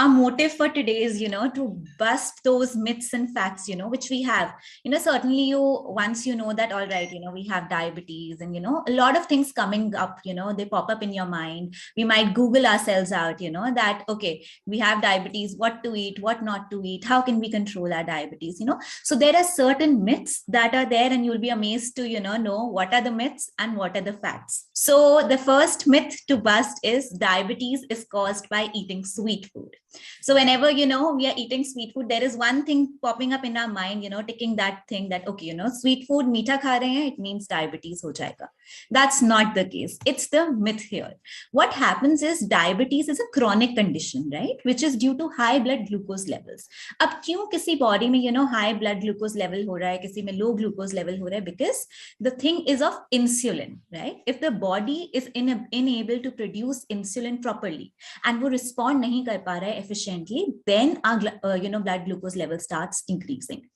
our motive for today is, to bust those myths and facts, which we have. Certainly once you know that, all right, we have diabetes and, a lot of things coming up, they pop up in your mind. We might Google ourselves out, that, okay, we have diabetes, what to eat, what not to eat, how can we control our diabetes, So there are certain myths that are there, and you'll be amazed to, know what are the myths and what are the facts. So the first myth to bust is diabetes is caused by eating sweet food. So whenever, we are eating sweet food, there is one thing popping up in our mind, ticking that thing that, okay, sweet food, meetha kha rahe hain, it means diabetes ho jayega. That's not the case. It's the myth here. What happens is diabetes is a chronic condition, right? Which is due to high blood glucose levels. Ab kyun kisi body mein, high blood glucose level ho raha hai, kisi mein low glucose level ho raha hai? Because the thing is of insulin, right? If the body is unable to produce insulin properly and wo respond nahi kar pa raha hai efficiently, then our blood glucose level starts increasing.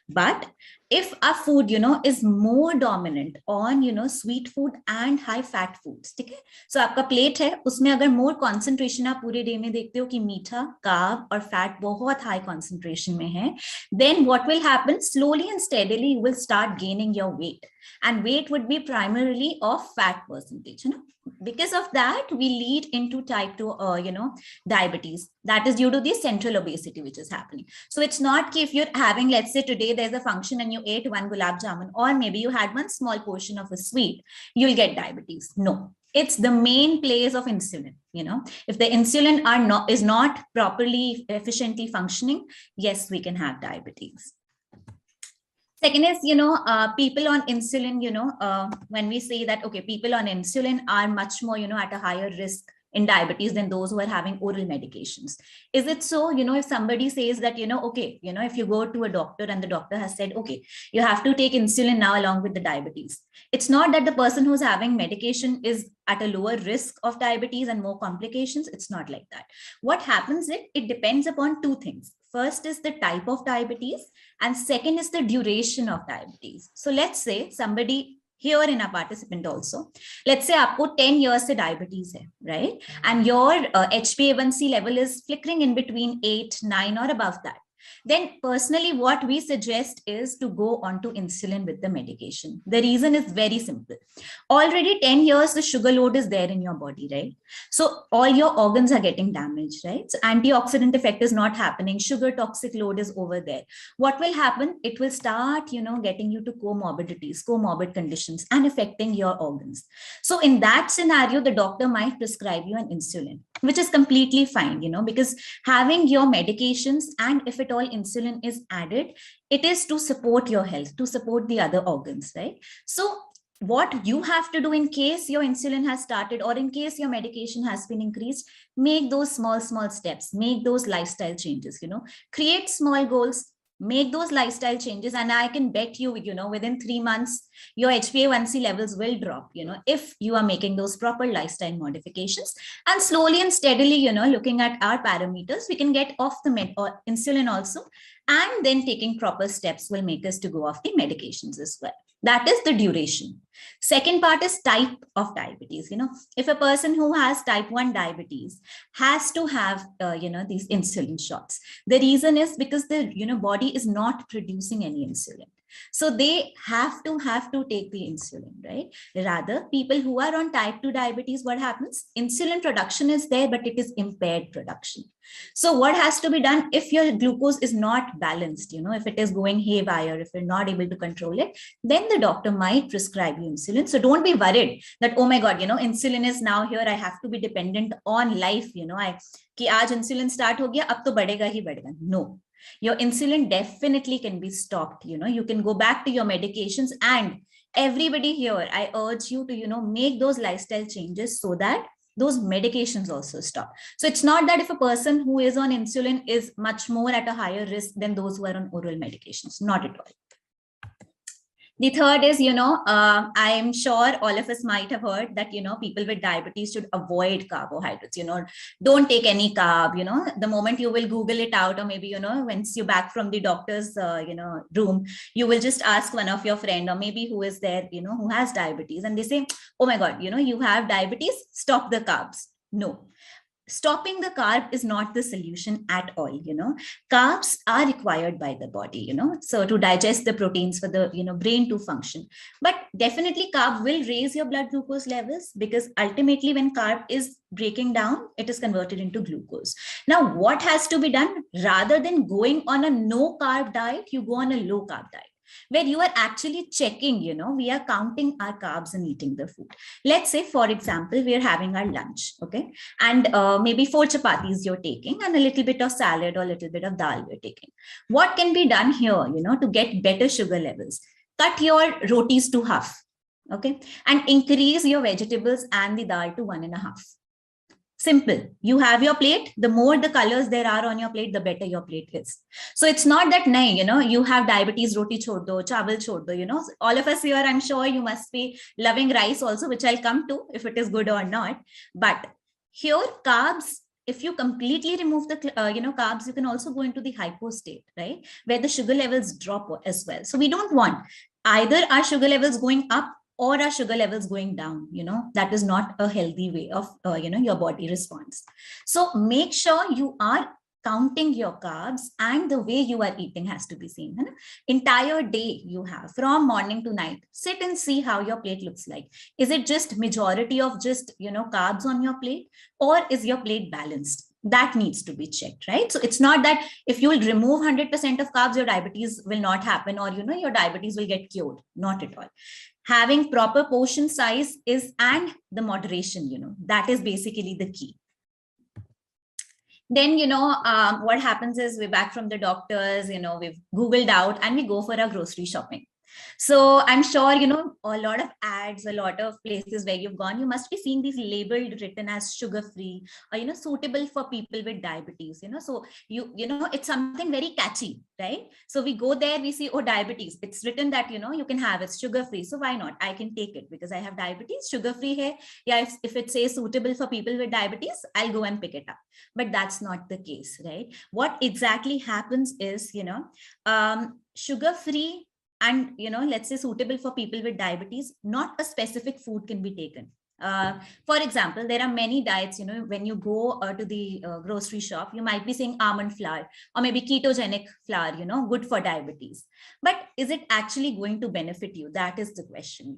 But if our food is more dominant on sweet food and high fat foods, ठीक है? So आपका plate है, उसमें अगर more concentration आप पूरे day में देखते हो कि मीठा, कार्ब और फैट बहुत high concentration में है, then what will happen? Slowly and steadily you will start gaining your weight, and weight would be primarily of fat percentage. Because of that, we lead into type 2 diabetes. That is due to the central obesity which is happening. So it's not if you're having, let's say today there's a function and you ate one gulab jamun, or maybe you had one small portion of a sweet, you'll get diabetes. No, it's the main place of insulin. If the insulin is not properly efficiently functioning, yes, we can have diabetes. Second is, people on insulin, when we say that, okay, people on insulin are much more, at a higher risk in diabetes than those who are having oral medications. Is it so? If somebody says that, okay, if you go to a doctor and the doctor has said, okay, you have to take insulin now along with the diabetes. It's not that the person who's having medication is at a lower risk of diabetes and more complications. It's not like that. What happens is it depends upon two things. First is the type of diabetes, and second is the duration of diabetes. So let's say somebody here in a participant also, let's say aapko 10 years se diabetes hai, right? And your HbA1c level is flickering in between 8, 9 or above that. Then personally, what we suggest is to go onto insulin with the medication. The reason is very simple. Already 10 years, the sugar load is there in your body, right? So all your organs are getting damaged, right? So antioxidant effect is not happening. Sugar toxic load is over there. What will happen? It will start, getting you to comorbidities, comorbid conditions, and affecting your organs. So in that scenario, the doctor might prescribe you an insulin, which is completely fine, because having your medications, and if at all insulin is added, it is to support your health, to support the other organs, right? So what you have to do in case your insulin has started or in case your medication has been increased, make those small steps, make those lifestyle changes, create small goals, make those lifestyle changes, and I can bet you, within 3 months, your HbA1c levels will drop, if you are making those proper lifestyle modifications. And slowly and steadily, looking at our parameters, we can get off the insulin also, and then taking proper steps will make us to go off the medications as well. That is the duration. Second part is type of diabetes. If a person who has type 1 diabetes has to have, these insulin shots, the reason is because the, body is not producing any insulin. So they have to take the insulin, right? Rather, people who are on type 2 diabetes, what happens? Insulin production is there, but it is impaired production. So what has to be done if your glucose is not balanced, if it is going haywire, if you're not able to control it, then the doctor might prescribe you insulin. So don't be worried that, oh my God, insulin is now here, I have to be dependent on life, कि आज insulin start हो गया, अब तो बढ़ेगा ही बढ़ेगा. No. Your insulin definitely can be stopped. You can go back to your medications, and everybody here, I urge you to, make those lifestyle changes so that those medications also stop. So it's not that if a person who is on insulin is much more at a higher risk than those who are on oral medications, not at all. The third is, I'm sure all of us might have heard that, people with diabetes should avoid carbohydrates, don't take any carb, the moment you will Google it out, or maybe, once you're back from the doctor's, room, you will just ask one of your friend, or maybe who is there, who has diabetes, and they say, oh my God, you have diabetes, stop the carbs. No. stopping the carb is not the solution at all. Carbs are required by the body, so to digest the proteins for the brain to function. But definitely carb will raise your blood glucose levels, because ultimately when carb is breaking down, it is converted into glucose. Now what has to be done? Rather than going on a no carb diet, you go on a low carb diet, where you are actually checking, we are counting our carbs and eating the food. Let's say, for example, we are having our lunch, okay? And maybe 4 chapatis you're taking, and a little bit of salad or a little bit of dal you're taking. What can be done here, to get better sugar levels? Cut your rotis to half, okay? And increase your vegetables and the dal to 1.5. Simple. You have your plate. The more the colors there are on your plate, the better your plate is. So it's not that, you have diabetes, roti chhod do, chawal chhod do, all of us here, I'm sure you must be loving rice also, which I'll come to if it is good or not. But here, carbs, if you completely remove the, carbs, you can also go into the hypo state, right? Where the sugar levels drop as well. So we don't want either our sugar levels going up or our sugar levels going down. That is not a healthy way of your body response. So make sure you are counting your carbs, and the way you are eating has to be seen. Entire day you have, from morning to night, sit and see how your plate looks like. Is it just majority of just carbs on your plate, or is your plate balanced? That needs to be checked, right? So it's not that if you will remove 100% of carbs, your diabetes will not happen, or your diabetes will get cured. Not at all. Having proper portion size and the moderation, that is basically the key. Then, what happens is we're back from the doctors, we've Googled out and we go for our grocery shopping. So I'm sure, a lot of ads, a lot of places where you've gone, you must be seeing these labeled written as sugar-free, or, suitable for people with diabetes, so it's something very catchy, right? So we go there, we see, oh, diabetes, it's written that, you can have it sugar-free. So why not? I can take it because I have diabetes, sugar-free here. Yeah, if it says suitable for people with diabetes, I'll go and pick it up. But that's not the case, right? What exactly happens is, sugar-free and, let's say suitable for people with diabetes, not a specific food can be taken. For example, there are many diets, when you go to the grocery shop, you might be saying almond flour or maybe ketogenic flour, good for diabetes. But is it actually going to benefit you? That is the question,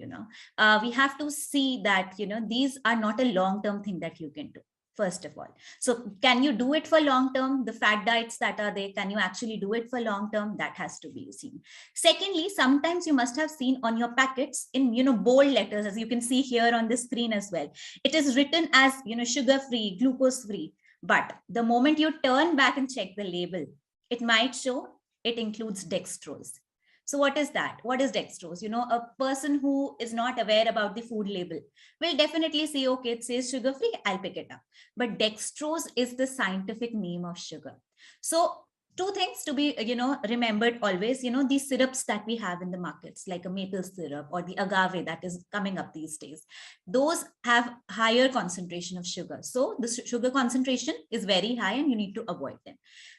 we have to see that, these are not a long-term thing that you can do. First of all, so can you do it for long term? The fat diets that are there, can you actually do it for long term? That has to be seen. Secondly, sometimes you must have seen on your packets in bold letters, as you can see here on the screen as well, it is written as sugar free, glucose free. But the moment you turn back and check the label, it might show it includes dextrose. So what is that? What is dextrose? A person who is not aware about the food label will definitely say, okay, it says sugar-free, I'll pick it up. But dextrose is the scientific name of sugar. So two things to be, remembered always, these syrups that we have in the markets, like a maple syrup or the agave that is coming up these days, those have higher concentration of sugar. So the sugar concentration is very high and you need to avoid them.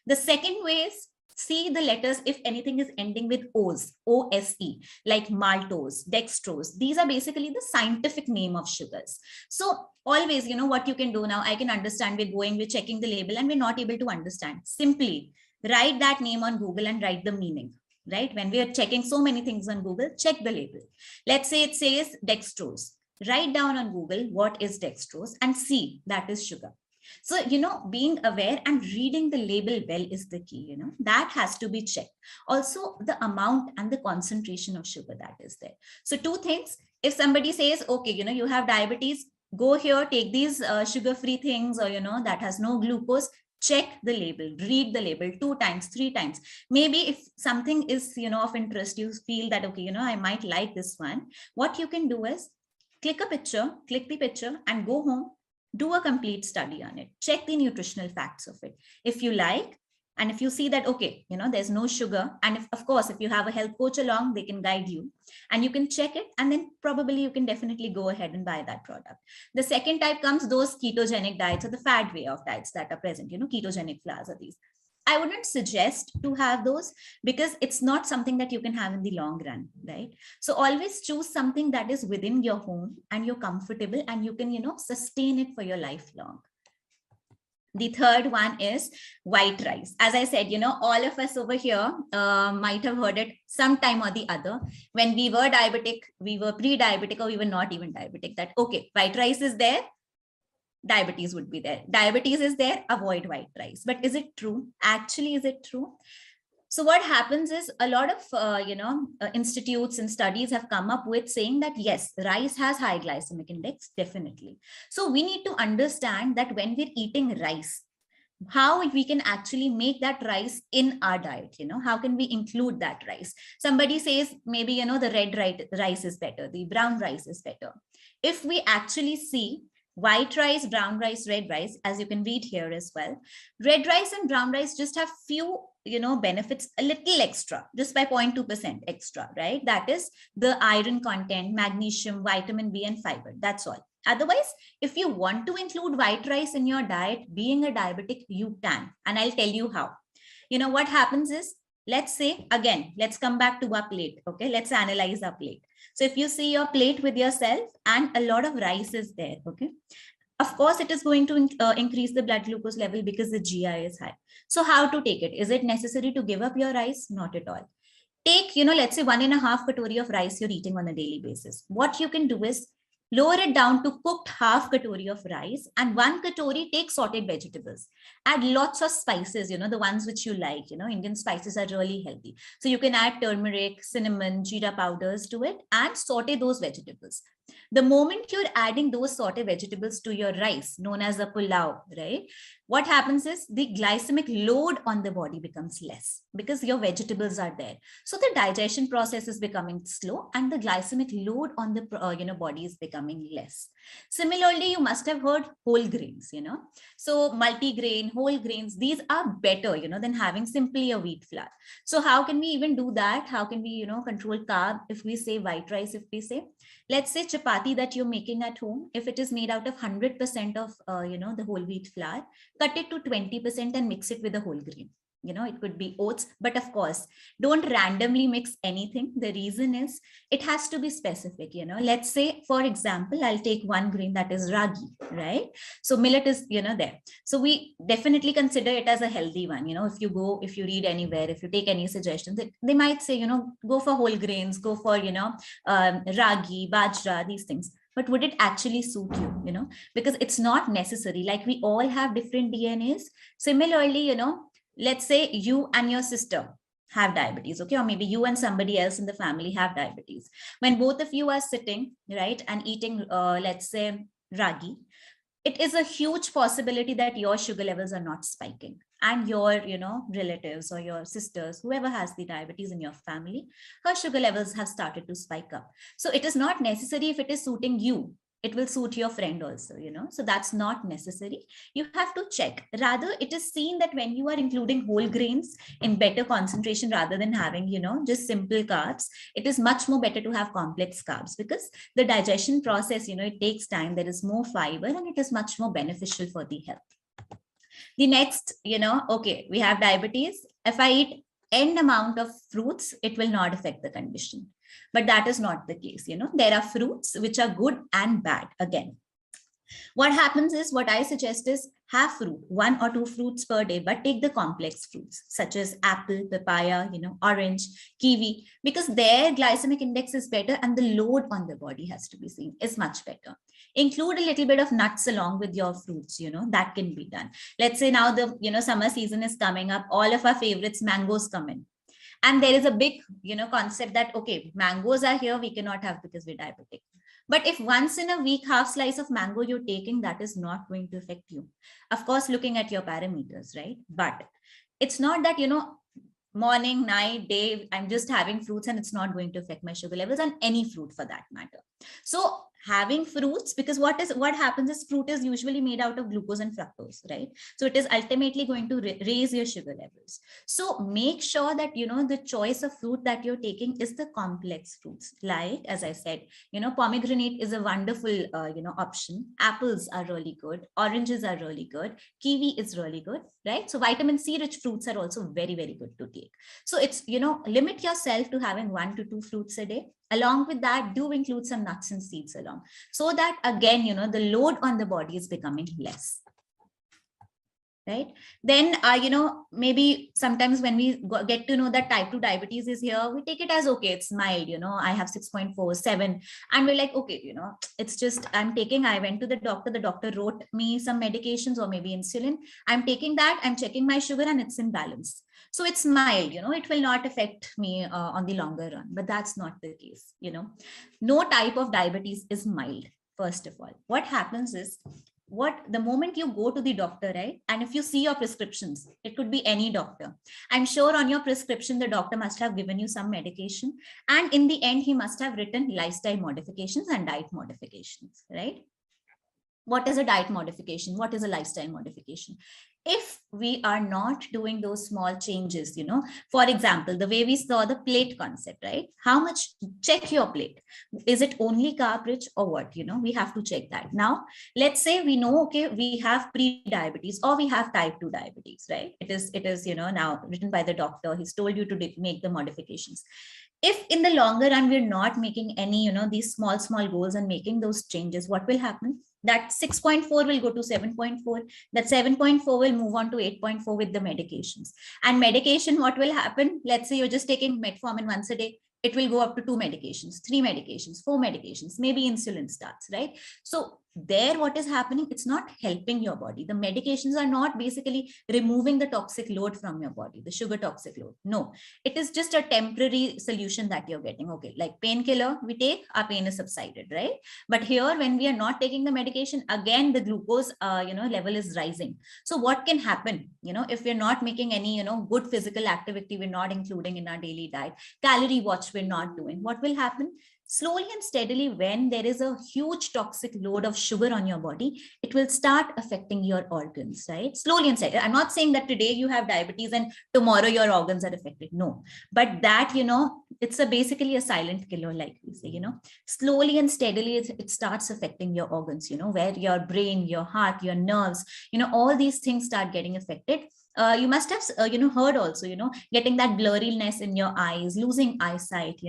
The second way is, see the letters if anything is ending with O's, O-S-E, like maltose, dextrose. These are basically the scientific name of sugars. So always, what you can do now, I can understand we're checking the label and we're not able to understand. Simply write that name on Google and write the meaning, right? When we are checking so many things on Google, check the label. Let's say it says dextrose. Write down on Google what is dextrose and see that is sugar. So, being aware and reading the label well is the key, that has to be checked. Also, the amount and the concentration of sugar that is there. So two things, if somebody says, okay, you have diabetes, go here, take these sugar-free things, or, that has no glucose, check the label, read the label 2 times, 3 times. Maybe if something is, of interest, you feel that, okay, I might like this one. What you can do is click the picture and go home. Do a complete study on it. Check the nutritional facts of it. If you like, and if you see that, okay, there's no sugar. And of course, if you have a health coach along, they can guide you and you can check it. And then probably you can definitely go ahead and buy that product. The second type comes those ketogenic diets or the fad way of diets that are present, ketogenic flours are these. I wouldn't suggest to have those because it's not something that you can have in the long run, right? So always choose something that is within your home and you're comfortable and you can, sustain it for your lifelong. The third one is white rice. As I said, all of us over here might have heard it sometime or the other. When we were diabetic, we were pre-diabetic, or we were not even diabetic, that, okay, white rice is there, diabetes would be there. Diabetes is there, avoid white rice. But is it true? Actually, is it true? So what happens is a lot of, institutes and studies have come up with saying that, yes, rice has high glycemic index, definitely. So we need to understand that when we're eating rice, how we can actually make that rice in our diet. How can we include that rice? Somebody says maybe, the red rice is better, the brown rice is better. If we actually see white rice, brown rice, red rice, as you can read here as well, red rice and brown rice just have few, benefits, a little extra, just by 0.2% extra, right? That is the iron content, magnesium, vitamin B, and fiber. That's all. Otherwise, if you want to include white rice in your diet, being a diabetic, you can. And I'll tell you how. What happens is, let's say, again, let's come back to our plate. Okay, let's analyze our plate. So if you see your plate with yourself and a lot of rice is there, okay, of course, it is going to increase the blood glucose level because the GI is high. So how to take it? Is it necessary to give up your rice? Not at all. Take, let's say 1.5 katori of rice you're eating on a daily basis. What you can do is lower it down to cooked half katori of rice, and 1 katori take sauteed vegetables. Add lots of spices, the ones which you like. Indian spices are really healthy. So you can add turmeric, cinnamon, jeera powders to it and saute those vegetables. The moment you're adding those sauteed vegetables to your rice, known as a pulao, right? What happens is the glycemic load on the body becomes less because your vegetables are there. So the digestion process is becoming slow and the glycemic load on the body is becoming less. Similarly, you must have heard whole grains, So multigrain, whole grains, these are better, than having simply a wheat flour. So how can we even do that? How can we, control carb? If we say white rice, let's say chapati that you're making at home, if it is made out of 100% of, the whole wheat flour, cut it to 20% and mix it with a whole grain. It could be oats, but of course, don't randomly mix anything. The reason is it has to be specific. Let's say, for example, I'll take one grain that is ragi, right? So millet is, there. So we definitely consider it as a healthy one. If you read anywhere, if you take any suggestions, they might say, go for whole grains, go for, ragi, bajra, these things. But would it actually suit you? Because it's not necessary. Like we all have different DNAs. Similarly, let's say you and your sister have diabetes, okay? Or maybe you and somebody else in the family have diabetes. When both of you are sitting, right, and eating, let's say, ragi, it is a huge possibility that your sugar levels are not spiking. And your, relatives or your sisters, whoever has the diabetes in your family, her sugar levels have started to spike up. So it is not necessary if it is suiting you. It will suit your friend also, so that's not necessary. You have to check. Rather, it is seen that when you are including whole grains in better concentration rather than having, just simple carbs, it is much more better to have complex carbs because the digestion process, it takes time. There is more fiber and it is much more beneficial for the health. The next, okay, we have diabetes. If I eat n amount of fruits, it will not affect the condition. But that is not the case. There are fruits which are good and bad again. What happens is, what I suggest is have fruit, 1 or 2 fruits per day, but take the complex fruits such as apple, papaya, orange, kiwi, because their glycemic index is better and the load on the body has to be seen is much better. Include a little bit of nuts along with your fruits, that can be done. Let's say now the, summer season is coming up, all of our favorites, mangoes come in. And there is a big, concept that, okay, mangoes are here, we cannot have because we're diabetic. But if once in a week, half slice of mango you're taking, that is not going to affect you. Of course, looking at your parameters, right? But it's not that, morning, night, day, I'm just having fruits and it's not going to affect my sugar levels, and any fruit for that matter. So having fruits, because what happens is fruit is usually made out of glucose and fructose, right? So it is ultimately going to raise your sugar levels. So make sure that, the choice of fruit that you're taking is the complex fruits. Like, as I said, pomegranate is a wonderful, option. Apples are really good. Oranges are really good. Kiwi is really good, right? So vitamin C rich fruits are also very, very good to take. So it's, limit yourself to having 1 to 2 fruits a day. Along with that, do include some nuts and seeds along, so that again, the load on the body is becoming less. right? Then maybe sometimes when we get to know that type 2 diabetes is here, we take it as, okay, it's mild, I have 6.47, and we're like, okay, it's just, I went to the doctor wrote me some medications or maybe insulin, I'm taking that, I'm checking my sugar and it's in balance, so it's mild, it will not affect me on the longer run. But that's not the case. No type of diabetes is mild. First of all, what happens is, the moment you go to the doctor, right, and if you see your prescriptions, it could be any doctor, I'm sure on your prescription the doctor must have given you some medication, and in the end he must have written lifestyle modifications and diet modifications, right? What is a diet modification? What is a lifestyle modification? If we are not doing those small changes, for example, the way we saw the plate concept, right? How much, check your plate. Is it only carb rich or what? We have to check that. Now, let's say we know, okay, we have pre-diabetes or we have type 2 diabetes, right? It is, now written by the doctor. He's told you to make the modifications. If in the longer run, we're not making any, these small goals and making those changes, what will happen? That 6.4 will go to 7.4. That 7.4 will move on to 8.4 with the medications. And medication, what will happen? Let's say you're just taking metformin once a day. It will go up to 2 medications, 3 medications, 4 medications, maybe insulin starts, right? So there, what is happening? It's not helping your body. The medications are not basically removing the toxic load from your body, the sugar toxic load. No, it is just a temporary solution that you're getting. Okay, like painkiller, we take, our pain is subsided, right? But here, when we are not taking the medication, again, the glucose, level is rising. So what can happen? If we're not making any, good physical activity, we're not including in our daily diet, calorie watch we're not doing, what will happen? Slowly and steadily, when there is a huge toxic load of sugar on your body, it will start affecting your organs, right? Slowly and steadily. I'm not saying that today you have diabetes and tomorrow your organs are affected. No, but that, it's basically a silent killer, like we say, slowly and steadily, it starts affecting your organs, where your brain, your heart, your nerves, all these things start getting affected. You must have, heard also, getting that blurriness in your eyes, losing eyesight,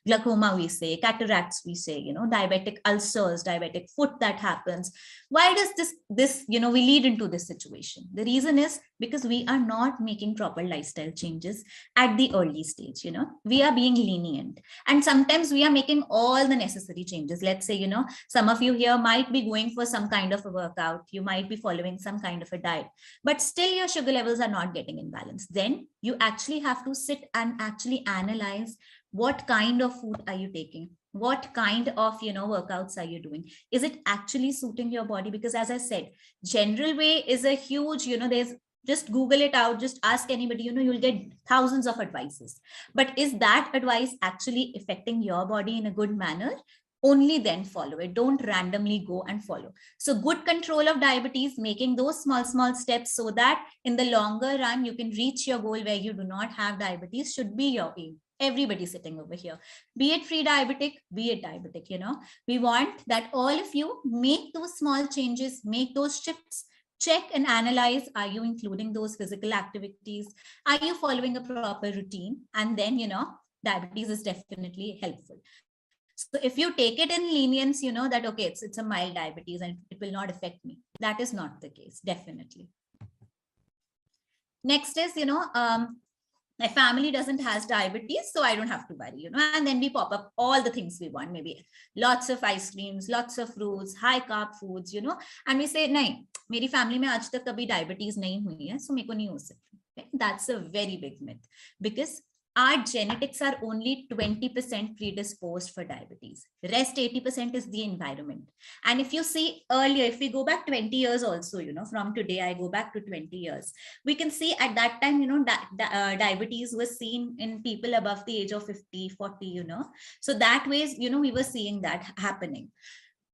glaucoma, we say, cataracts, we say, diabetic ulcers, diabetic foot that happens. Why does this, we lead into this situation? The reason is because we are not making proper lifestyle changes at the early stage, we are being lenient. And sometimes we are making all the necessary changes. Let's say, some of you here might be going for some kind of a workout. You might be following some kind of a diet, but still your sugar levels are not getting in balance. Then you actually have to sit and actually analyze, what kind of food are you taking? What kind of, workouts are you doing? Is it actually suiting your body? Because as I said, general way is a huge, there's, just Google it out, just ask anybody, you'll get thousands of advices. But is that advice actually affecting your body in a good manner? Only then follow it. Don't randomly go and follow. So good control of diabetes, making those small steps so that in the longer run, you can reach your goal where you do not have diabetes, should be your aim. Everybody sitting over here, be it pre-diabetic, be it diabetic, we want that all of you make those small changes, make those shifts, check and analyze, are you including those physical activities? Are you following a proper routine? And then, diabetes is definitely helpful. So if you take it in lenience, that, okay, it's a mild diabetes and it will not affect me. That is not the case, definitely. Next is, my family doesn't has diabetes, so I don't have to worry, and then we pop up all the things we want, maybe lots of ice creams, lots of fruits, high carb foods, and we say, nahin, meri family mein aaj tak kabhi diabetes nahi hui hai, so meko nahi ho sakta. That's a very big myth, because our genetics are only 20% predisposed for diabetes. Rest 80% is the environment. And if you see earlier, if we go back 20 years also, from today, I go back to 20 years, we can see at that time, diabetes was seen in people above the age of 50, 40, So that ways, we were seeing that happening.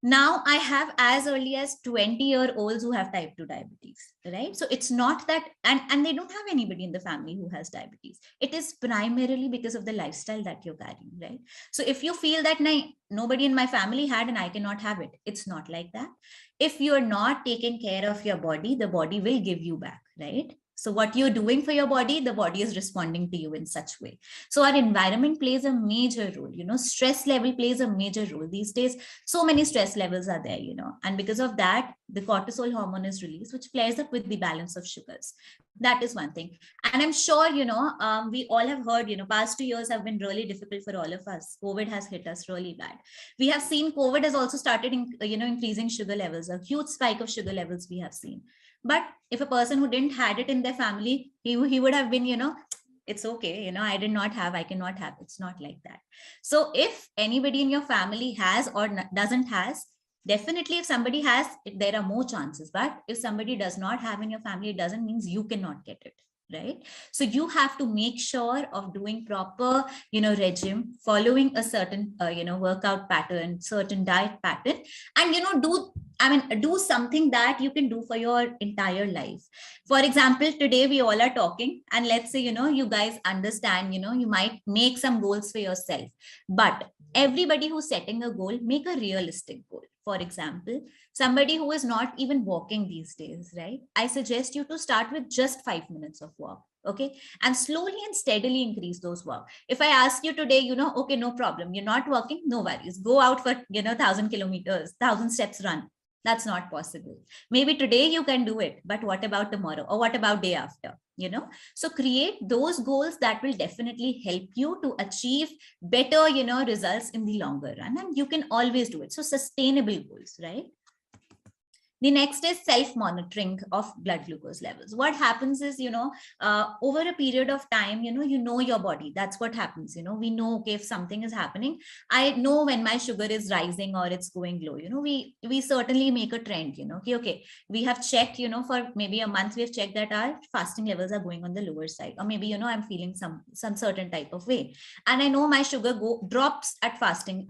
Now I have as early as 20-year-olds who have type 2 diabetes, right? So it's not that, and they don't have anybody in the family who has diabetes. It is primarily because of the lifestyle that you're carrying, right? So if you feel that nobody in my family had and I cannot have it, it's not like that. If you're not taking care of your body, the body will give you back, right? So what you're doing for your body, the body is responding to you in such way. So our environment plays a major role, stress level plays a major role these days. So many stress levels are there, and because of that, the cortisol hormone is released, which plays up with the balance of sugars. That is one thing. And I'm sure, we all have heard, past 2 years have been really difficult for all of us. COVID has hit us really bad. We have seen COVID has also started, increasing sugar levels, a huge spike of sugar levels we have seen. But if a person who didn't had it in their family, he would have been, it's okay, I did not have, I cannot have. It's not like that. So if anybody in your family has or doesn't has, definitely if somebody has, there are more chances. But if somebody does not have in your family, it doesn't mean you cannot get it. Right. So you have to make sure of doing proper, regime, following a certain, workout pattern, certain diet pattern, and, do something that you can do for your entire life. For example, today we all are talking, and let's say, you guys understand, you might make some goals for yourself, but everybody who's setting a goal, make a realistic goal. For example, somebody who is not even walking these days, right? I suggest you to start with just 5 minutes of walk. Okay. And slowly and steadily increase those walk. If I ask you today, okay, no problem. You're not walking, no worries. Go out for, 1,000 kilometers, 1,000 steps run. That's not possible. Maybe today you can do it, but what about tomorrow? Or what about day after? So create those goals that will definitely help you to achieve better, results in the longer run. And you can always do it. So sustainable goals, right? The next is self-monitoring of blood glucose levels. What happens is, over a period of time, you know your body. That's what happens. We know, okay, if something is happening, I know when my sugar is rising or it's going low. We certainly make a trend, okay, we have checked, for maybe a month, we've checked that our fasting levels are going on the lower side. Or maybe, I'm feeling some certain type of way. And I know my sugar drops at fasting,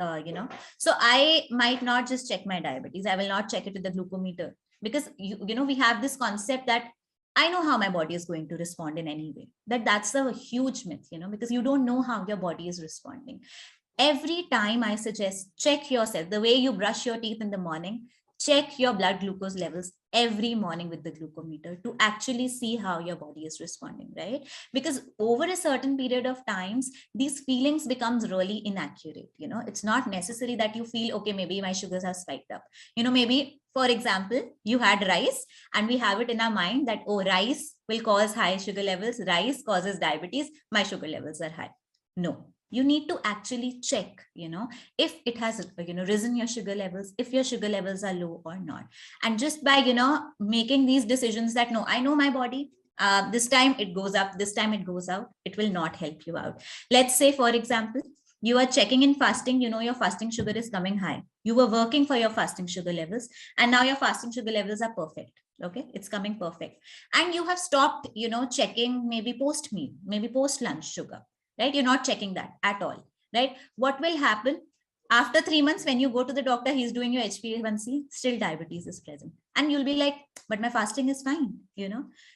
So I might not just check my diabetes. I will not check it with the glucometer, because we have this concept that I know how my body is going to respond in any way. That's a huge myth, because you don't know how your body is responding. Every time I suggest, check yourself. The way you brush your teeth in the morning, check your blood glucose levels every morning with the glucometer to actually see how your body is responding, right? Because over a certain period of times, these feelings becomes really inaccurate. It's not necessary that you feel, okay, maybe my sugars are spiked up. Maybe, for example, you had rice and we have it in our mind that, oh, rice will cause high sugar levels. Rice causes diabetes. My sugar levels are high. No. You need to actually check, if it has, risen your sugar levels, if your sugar levels are low or not. And just by, making these decisions that, no, I know my body, this time it goes up, this time it goes out, it will not help you out. Let's say, for example, you are checking in fasting, your fasting sugar is coming high. You were working for your fasting sugar levels, and now your fasting sugar levels are perfect. Okay, it's coming perfect. And you have stopped, checking maybe post meal, maybe post lunch sugar. Right? You're not checking that at all, right? What will happen after 3 months when you go to the doctor, he's doing your HbA1c, still diabetes is present. And you'll be like, but my fasting is fine,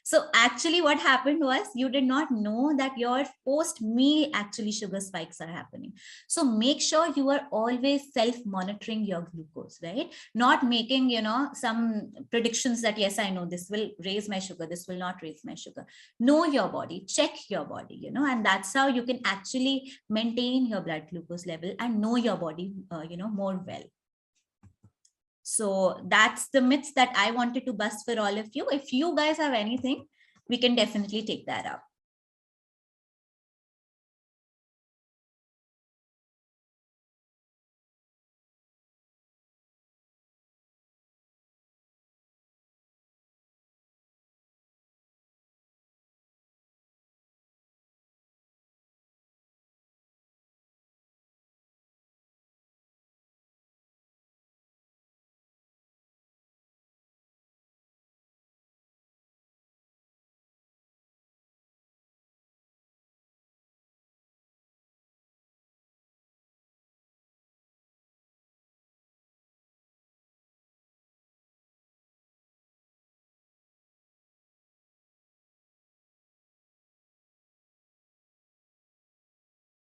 So actually what happened was you did not know that your post-meal actually sugar spikes are happening. So make sure you are always self-monitoring your glucose, right? Not making, some predictions that, yes, I know this will raise my sugar, this will not raise my sugar. Know your body, check your body, and that's how you can actually maintain your blood glucose level and know your body, more well. So that's the myths that I wanted to bust for all of you. If you guys have anything, we can definitely take that up.